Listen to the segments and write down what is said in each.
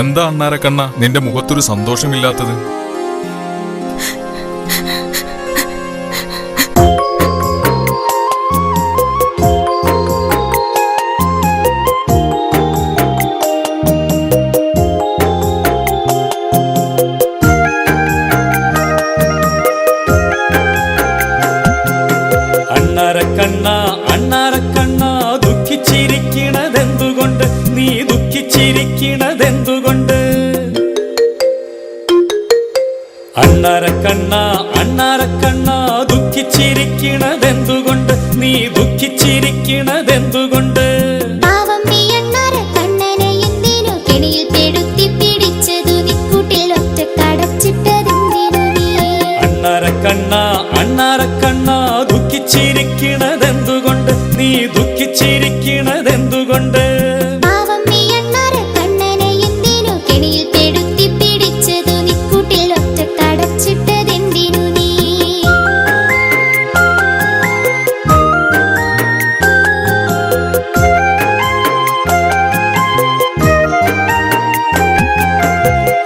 എന്താ അണ്ണാരക്കണ്ണ നിന്റെ മുഖത്തൊരു സന്തോഷമില്ലാത്തത്? അണ്ണാരക്കണ്ണ അണ്ണാരക്കണ്ണ ദുഃഖിച്ചിരിക്കണതെന്തുകൊണ്ട്? നീ ദുഃഖിച്ചിരിക്കണതെന്തുകൊണ്ട്? അണ്ണാരക്കണ്ണ അണ്ണാരക്കണ്ണ ദുഃഖിച്ചിരിക്കണതെന്തുകൊണ്ട്? നീ ദുഃഖിച്ചിരിക്കണതെന്തുകൊണ്ട്? അണ്ണാരക്കണ്ണ അണ്ണാരക്കണ്ണ ദുഃഖിച്ചിരിക്കണതെന്തുകൊണ്ട്? നീ ദുഃഖിച്ചിരിക്കണതെന്തുകൊണ്ട്?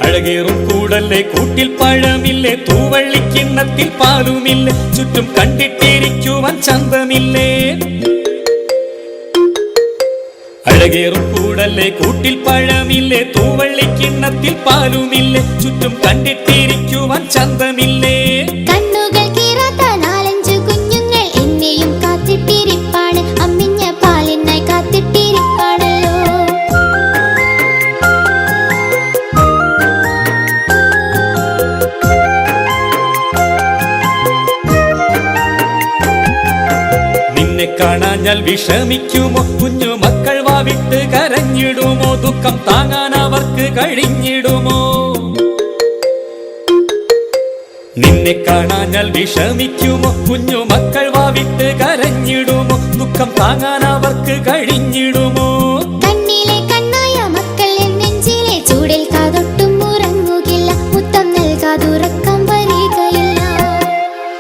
അഴകേറും കൂടല്ലേ കൂട്ടിൽ പഴമില്ലേ, തൂവള്ളിക്കിണ്ണത്തിൽ പാലുമില്ലേ, ചുറ്റും കണ്ടിട്ടിരിക്കുവാൻ ചന്തമില്ലേ. അഴകേറും കൂടല്ലേ കൂട്ടിൽ പഴമില്ലേ, തൂവള്ളിക്കിണ്ണത്തിൽ പാലുമില്ലേ, ചുറ്റും കണ്ടിട്ടിരിക്കുവാൻ ചന്തമില്ലേ. നിന്നെ കാണാഞ്ഞാൽ വിഷമിക്കുമോ കുഞ്ഞു മക്കൾ? വാവിട്ട് കരഞ്ഞിടുമോ? ദുഃഖം താങ്ങാൻ അവർക്ക് കഴിഞ്ഞിടുമോ? നിന്നെ കാണാഞ്ഞാൽ വിഷമിക്കുമോ കുഞ്ഞു മക്കൾ? വാവിട്ട് കരഞ്ഞിടുമോ? ദുഃഖം താങ്ങാൻ അവർക്ക് കഴിഞ്ഞിടുമോ? കണ്ണിലെ